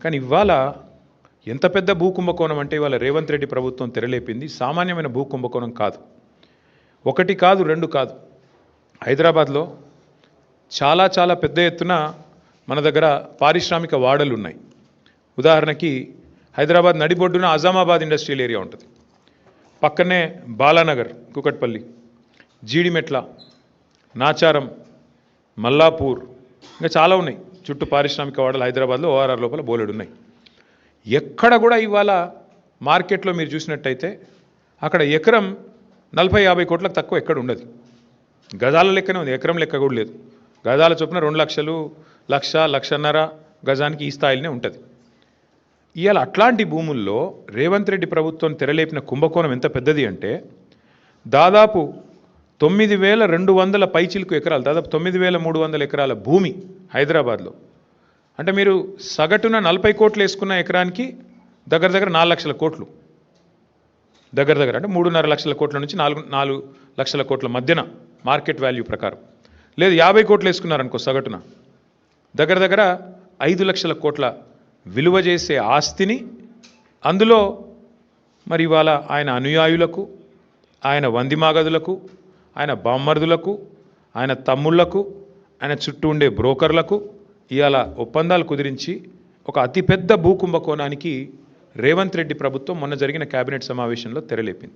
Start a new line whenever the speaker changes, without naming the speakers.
కానీ ఇవాళ ఎంత పెద్ద భూ కుంభకోణం అంటే ఇవాళ రేవంత్ రెడ్డి ప్రభుత్వం తెరలేపింది సామాన్యమైన భూ కుంభకోణం కాదు. ఒకటి కాదు, రెండు కాదు. హైదరాబాద్లో చాలా చాలా పెద్ద ఎత్తున మన దగ్గర పారిశ్రామిక వాడలు ఉన్నాయి. ఉదాహరణకి హైదరాబాద్ నడిబొడ్డున అజామాబాద్ ఇండస్ట్రియల్ ఏరియా ఉంటుంది. పక్కనే బాలానగర్, కుకట్పల్లి, జీడిమెట్ల, నాచారం, మల్లాపూర్, ఇంకా చాలా ఉన్నాయి. చుట్టూ పారిశ్రామిక వాడలు హైదరాబాద్లో ఓఆర్ఆర్ లోపల బోలెడు ఉన్నాయి. ఎక్కడ కూడా ఇవాళ మార్కెట్లో మీరు చూసినట్టయితే అక్కడ ఎకరం 40-50 కోట్లకు తక్కువ ఎక్కడ ఉండదు. గజాల లెక్కనే ఉంది, ఎకరం లెక్క కూడా లేదు. గజాల చొప్పున 2 లక్షలు, 1,00,000-1,50,000 గజానికి ఈ స్థాయిలోనే ఉంటుంది. ఇవాళ అట్లాంటి భూముల్లో రేవంత్ రెడ్డి ప్రభుత్వం తెరలేపిన కుంభకోణం ఎంత పెద్దది అంటే దాదాపు 9,200 పైచిలుకు ఎకరాలు, దాదాపు 9,300 ఎకరాల భూమి హైదరాబాద్లో. అంటే మీరు సగటున 40 కోట్లు వేసుకున్న ఎకరానికి దగ్గర 4 లక్షల కోట్లు, దగ్గర అంటే 3.5 లక్షల కోట్ల నుంచి 4 లక్షల కోట్ల మధ్యన మార్కెట్ వాల్యూ ప్రకారం. లేదు 50 కోట్లు వేసుకున్నారనుకో సగటున దగ్గర 5 లక్షల కోట్ల విలువ చేసే ఆస్తిని, అందులో మరి ఇవాళ ఆయన అనుయాయులకు, ఆయన వందిమాగదులకు, ఆయన బామ్మర్దులకు, ఆయన తమ్ముళ్లకు, ఆయన చుట్టూ ఉండే బ్రోకర్లకు ఇవాళ ఒప్పందాలు కుదిరించి ఒక అతిపెద్ద భూ కుంభకోణానికి రేవంత్ రెడ్డి ప్రభుత్వం మొన్న జరిగిన కేబినెట్ సమావేశంలో తెరలేపింది.